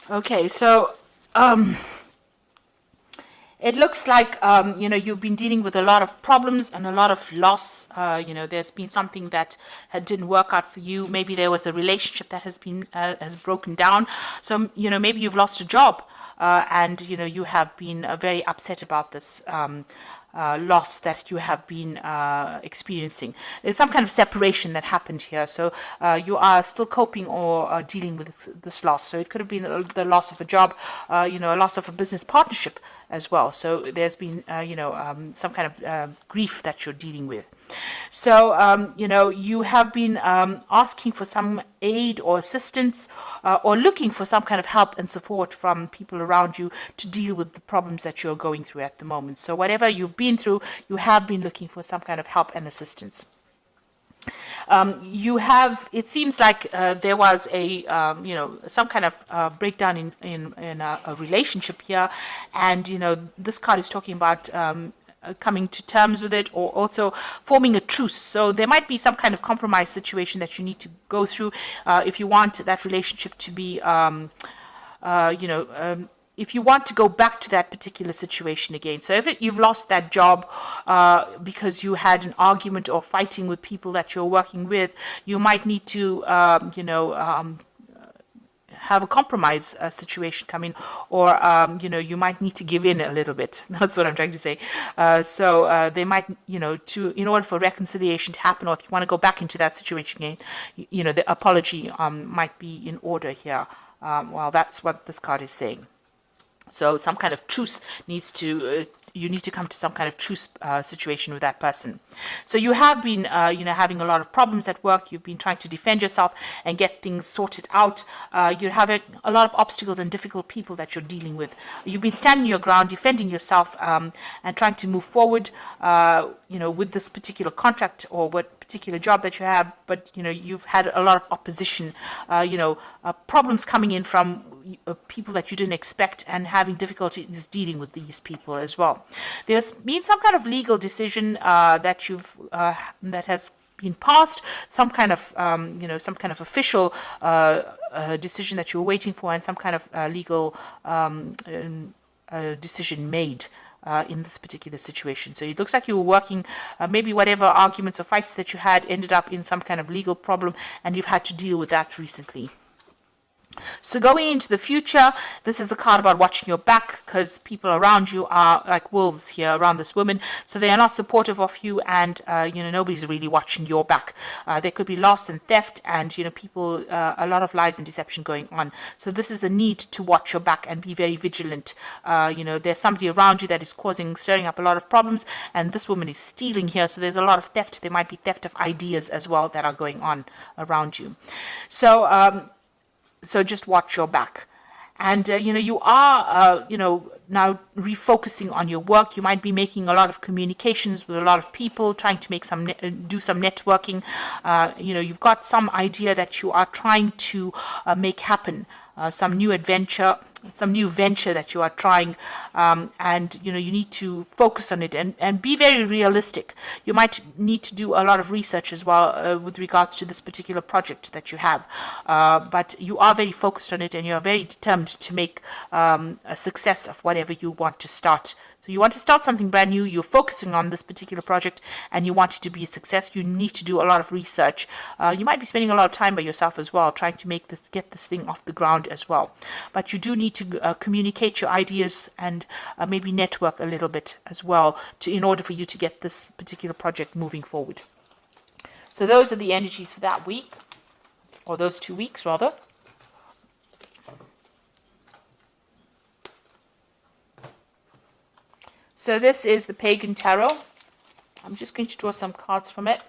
Okay, so it looks like you've been dealing with a lot of problems and a lot of loss. There's been something that didn't work out for you. Maybe there was a relationship that has broken down. So maybe you've lost a job, and you have been very upset about this. Loss that you have been experiencing. There's some kind of separation that happened here. So you are still coping or dealing with this loss. So it could have been the loss of a job, a loss of a business partnership as well. So there's been, some kind of grief that you're dealing with. So, you have been asking for some aid or assistance or looking for some kind of help and support from people around you to deal with the problems that you're going through at the moment. So, whatever you've been through, you have been looking for some kind of help and assistance. It seems like there was some kind of breakdown in a relationship here. And, this card is talking about coming to terms with it, or also forming a truce. So there might be some kind of compromise situation that you need to go through if you want that relationship to be, if you want to go back to that particular situation again. So if you've lost that job because you had an argument or fighting with people that you're working with, you might need to, have a compromise situation come in, or you might need to give in a little bit. That's what I'm trying to say. So they might, in order for reconciliation to happen, or if you want to go back into that situation again, the apology might be in order here. Well, that's what this card is saying. So some kind of truce needs to. You need to come to some kind of truce situation with that person. So you have been, having a lot of problems at work. You've been trying to defend yourself and get things sorted out. You're having a lot of obstacles and difficult people that you're dealing with. You've been standing your ground, defending yourself, and trying to move forward, with this particular contract or what particular job that you have. But, you've had a lot of opposition, problems coming in from people that you didn't expect, and having difficulties dealing with these people as well. There's been some kind of legal decision that has been passed, some kind of official decision that you're waiting for, and some kind of legal decision made in this particular situation. So it looks like you were working, maybe whatever arguments or fights that you had ended up in some kind of legal problem, and you've had to deal with that recently. So going into the future, this is a card about watching your back, because people around you are like wolves here around this woman. So they are not supportive of you, and nobody's really watching your back. There could be loss and theft, and people, a lot of lies and deception going on. So this is a need to watch your back and be very vigilant. There's somebody around you that is stirring up a lot of problems, and this woman is stealing here. So there's a lot of theft. There might be theft of ideas as well that are going on around you. So just watch your back. And, you are, now refocusing on your work. You might be making a lot of communications with a lot of people, trying to do some networking. You've got some idea that you are trying to make happen, some new venture that you are trying, and you need to focus on it and be very realistic. You might need to do a lot of research as well with regards to this particular project that you have, but you are very focused on it, and you are very determined to make a success of whatever you want to start. So you want to start something brand new, you're focusing on this particular project, and you want it to be a success. You need to do a lot of research. You might be spending a lot of time by yourself as well, trying to get this thing off the ground as well. But you do need to communicate your ideas and maybe network a little bit as well in order for you to get this particular project moving forward. So those are the energies for that week, or those 2 weeks rather. So this is the Pagan Tarot. I'm just going to draw some cards from it.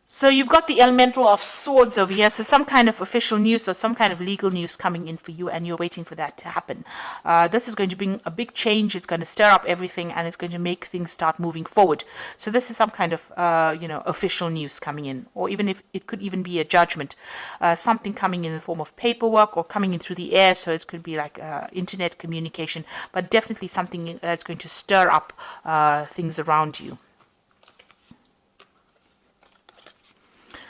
So you've got the elemental of swords over here. So some kind of official news or some kind of legal news coming in for you, and you're waiting for that to happen. This is going to bring a big change. It's going to stir up everything, and it's going to make things start moving forward. So this is some kind of official news coming in, or even if it could even be a judgment, something coming in the form of paperwork or coming in through the air. So it could be like internet communication, but definitely something that's going to stir up things around you.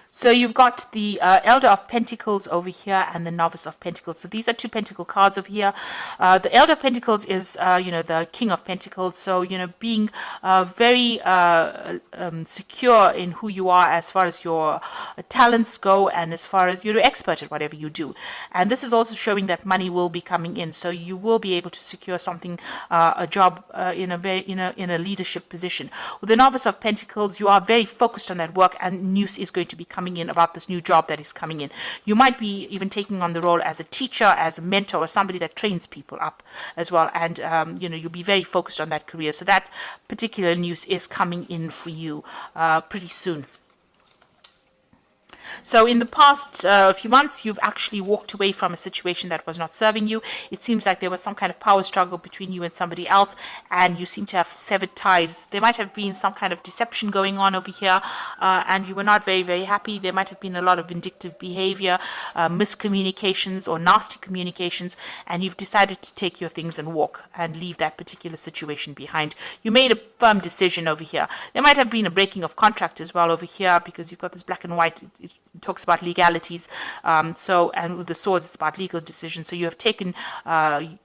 So you've got the Elder of Pentacles over here and the Novice of Pentacles. So these are two Pentacle cards over here. The Elder of Pentacles is, the King of Pentacles. So, being very secure in who you are as far as your talents go and as far as you're an expert at whatever you do. And this is also showing that money will be coming in. So you will be able to secure something, a job in a leadership position. With the Novice of Pentacles, you are very focused on that work, and news is going to be coming in about this new job that is coming in. You might be even taking on the role as a teacher, as a mentor, or somebody that trains people up as well. And, you'll be very focused on that career. So that particular news is coming in for you pretty soon. So in the past few months, you've actually walked away from a situation that was not serving you. It seems like there was some kind of power struggle between you and somebody else, and you seem to have severed ties. There might have been some kind of deception going on over here, and you were not very, very happy. There might have been a lot of vindictive behavior, miscommunications or nasty communications, and you've decided to take your things and walk and leave that particular situation behind. You made a firm decision over here. There might have been a breaking of contract as well over here, because you've got this black and white. It talks about legalities. And with the swords, it's about legal decisions. So you have taken,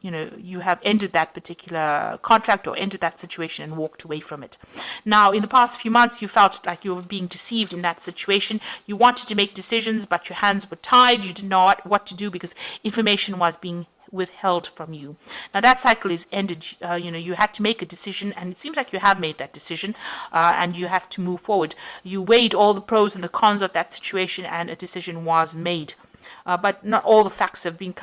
you have ended that particular contract or ended that situation and walked away from it. Now, in the past few months, you felt like you were being deceived in that situation. You wanted to make decisions, but your hands were tied. You didn't know what to do because information was being withheld from you. Now that cycle is ended. You had to make a decision, and it seems like you have made that decision, and you have to move forward. You weighed all the pros and the cons of that situation, and a decision was made. But not all the facts have been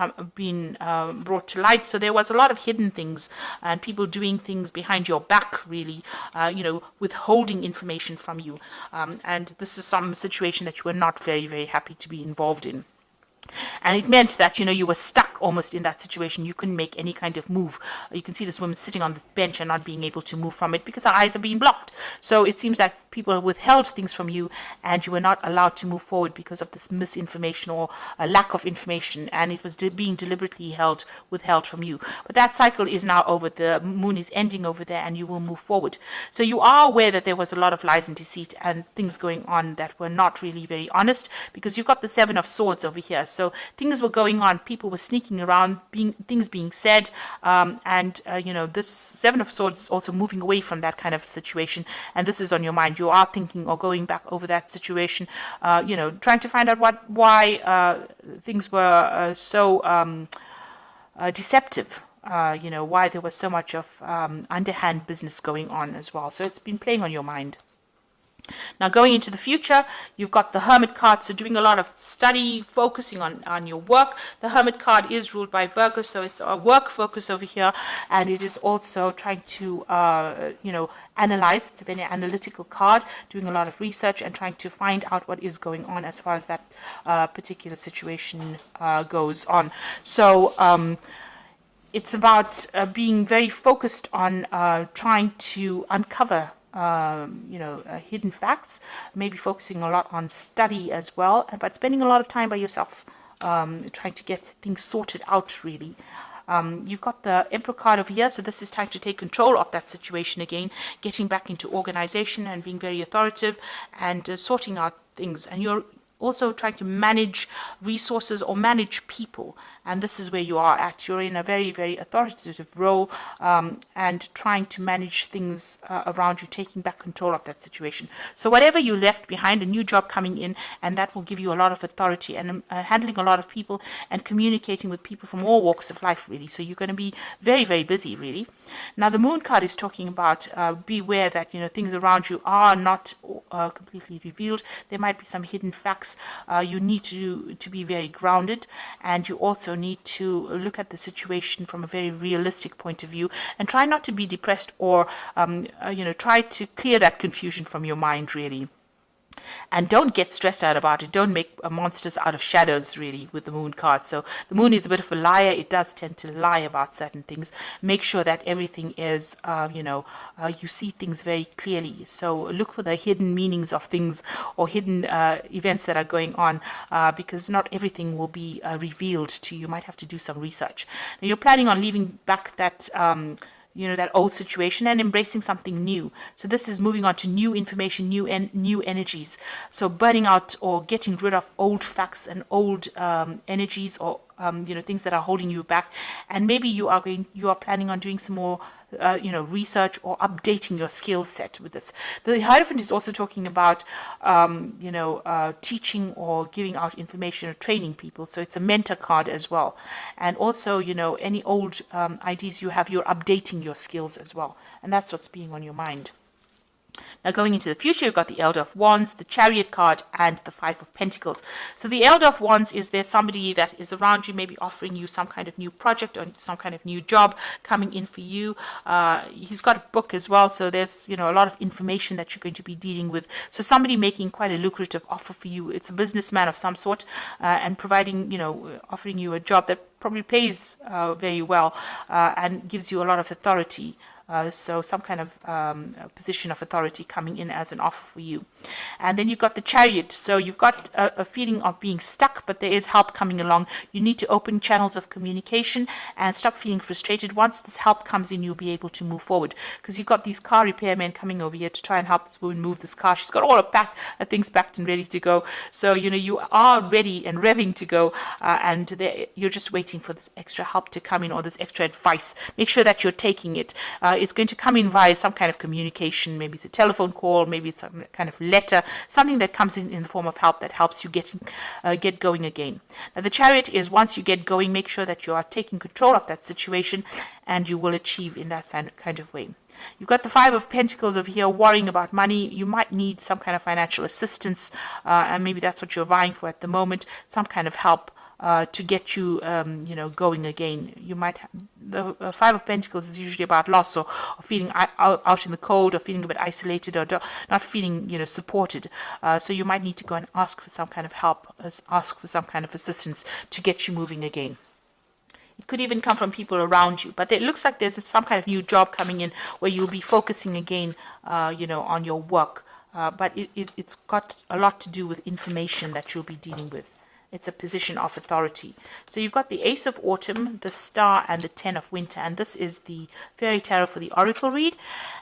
brought to light. So there was a lot of hidden things and people doing things behind your back, really, withholding information from you. And this is some situation that you were not very, very happy to be involved in. And it meant that, you were stuck almost in that situation. You couldn't make any kind of move. You can see this woman sitting on this bench and not being able to move from it because her eyes are being blocked. So it seems like people withheld things from you, and you were not allowed to move forward because of this misinformation or a lack of information, and it was being deliberately withheld from you. But that cycle is now over. The moon is ending over there, and you will move forward. So you are aware that there was a lot of lies and deceit and things going on that were not really very honest, because you've got the Seven of Swords over here. So things were going on, people were sneaking around, things being said, this Seven of Swords is also moving away from that kind of situation, and this is on your mind. You are thinking or going back over that situation, trying to find out why things were so deceptive. Why there was so much of underhand business going on as well. So it's been playing on your mind. Now, going into the future, you've got the Hermit card, so doing a lot of study, focusing on your work. The Hermit card is ruled by Virgo, so it's a work focus over here, and it is also trying to, analyze. It's a very analytical card, doing a lot of research and trying to find out what is going on as far as that particular situation goes on. So, it's about being very focused on trying to uncover hidden facts, maybe focusing a lot on study as well, but spending a lot of time by yourself, trying to get things sorted out, really. You've got the Emperor card over here, so this is time to take control of that situation again, getting back into organization and being very authoritative and sorting out things. And you're also trying to manage resources or manage people, and this is where you are at. You're in a very, very authoritative role, and trying to manage things around you, taking back control of that situation. So whatever you left behind, a new job coming in, and that will give you a lot of authority, and handling a lot of people and communicating with people from all walks of life, really. So you're going to be very, very busy, really. Now the Moon card is talking about beware that things around you are not completely revealed. There might be some hidden facts. You need to be very grounded, and you also need to look at the situation from a very realistic point of view, and try not to be depressed, or try to clear that confusion from your mind, really. And don't get stressed out about it. Don't make monsters out of shadows, really, with the moon card. So the moon is a bit of a liar. It does tend to lie about certain things. Make sure that everything is, you see things very clearly. So look for the hidden meanings of things or hidden events that are going on, because not everything will be revealed to you. You might have to do some research. Now, you're planning on leaving back that that old situation and embracing something new. So this is moving on to new information, new energies. So burning out or getting rid of old facts and old energies, or things that are holding you back. And maybe you are planning on doing some more research or updating your skill set with this. The Hierophant is also talking about, teaching or giving out information or training people. So it's a mentor card as well. And also, any old ideas you have, you're updating your skills as well. And that's what's being on your mind. Now, going into the future, you've got the Elder of Wands, the Chariot card, and the Five of Pentacles. So the Elder of Wands is there somebody that is around you, maybe offering you some kind of new project or some kind of new job coming in for you. He's got a book as well, so there's a lot of information that you're going to be dealing with. So somebody making quite a lucrative offer for you. It's a businessman of some sort, and providing, offering you a job that probably pays very well, and gives you a lot of authority. So some kind of position of authority coming in as an offer for you. And then you've got the Chariot. So you've got a feeling of being stuck, but there is help coming along. You need to open channels of communication and stop feeling frustrated. Once this help comes in, you'll be able to move forward, because you've got these car repairmen coming over here to try and help this woman move this car. She's got all her things packed and ready to go. So, you are ready and revving to go, and you're just waiting for this extra help to come in, or this extra advice. Make sure that you're taking it. It's going to come in via some kind of communication. Maybe it's a telephone call, maybe it's some kind of letter, something that comes in the form of help that helps you get going again. Now, the Chariot is, once you get going, make sure that you are taking control of that situation, and you will achieve in that kind of way. You've got the Five of Pentacles over here, worrying about money. You might need some kind of financial assistance, and maybe that's what you're vying for at the moment, some kind of help to get you, going again. You might the Five of Pentacles is usually about loss, or feeling out in the cold, or feeling a bit isolated, or not feeling, supported. So you might need to go and ask for some kind of help, ask for some kind of assistance to get you moving again. It could even come from people around you, but it looks like there's some kind of new job coming in where you'll be focusing again, on your work. But it's got a lot to do with information that you'll be dealing with. It's a position of authority. So you've got the Ace of Autumn, the Star, and the Ten of Winter. And this is the Fairy Tarot for the Oracle read.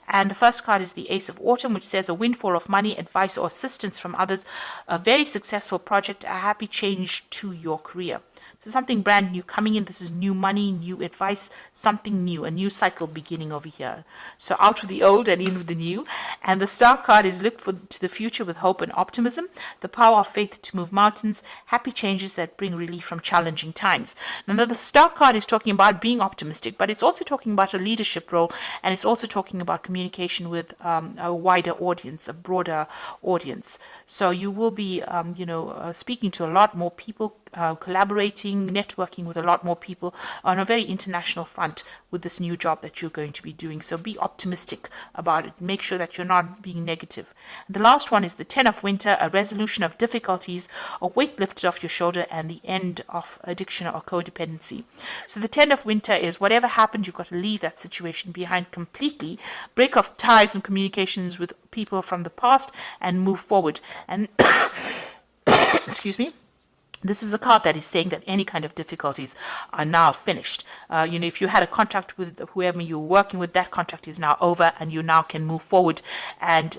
And the first card is the Ace of Autumn, which says a windfall of money, advice, or assistance from others, a very successful project, a happy change to your career. So something brand new coming in. This is new money, new advice, something new, a new cycle beginning over here. So out with the old and in with the new. And the Star card is look to the future with hope and optimism, the power of faith to move mountains, happy changes that bring relief from challenging times. Now, the Star card is talking about being optimistic, but it's also talking about a leadership role, and it's also talking about communication with a wider audience, a broader audience. So you will be, speaking to a lot more people, collaborating, networking with a lot more people on a very international front with this new job that you're going to be doing. So be optimistic about it. Make sure that you're not being negative. And the last one is the Ten of Winter, a resolution of difficulties, a weight lifted off your shoulder, and the end of addiction or codependency. So the Ten of Winter is whatever happened, you've got to leave that situation behind completely, break off ties and communications with people from the past, and move forward. And excuse me. This is a card that is saying that any kind of difficulties are now finished. If you had a contract with whoever you were working with, that contract is now over, and you now can move forward. And,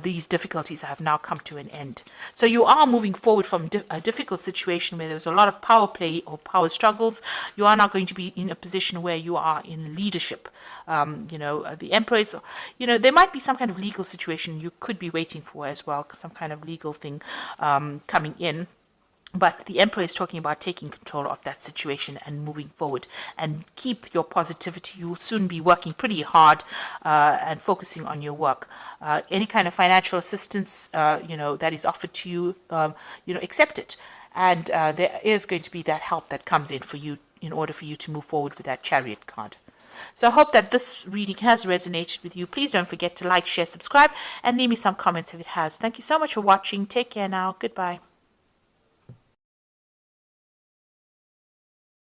these difficulties have now come to an end. So you are moving forward from a difficult situation where there was a lot of power play or power struggles. You are now going to be in a position where you are in leadership. The Empress, there might be some kind of legal situation you could be waiting for as well, some kind of legal thing coming in. But the Emperor is talking about taking control of that situation and moving forward, and keep your positivity. You'll soon be working pretty hard and focusing on your work. Any kind of financial assistance, that is offered to you, accept it. And there is going to be that help that comes in for you in order for you to move forward with that Chariot card. So I hope that this reading has resonated with you. Please don't forget to like, share, subscribe, and leave me some comments if it has. Thank you so much for watching. Take care now. Goodbye.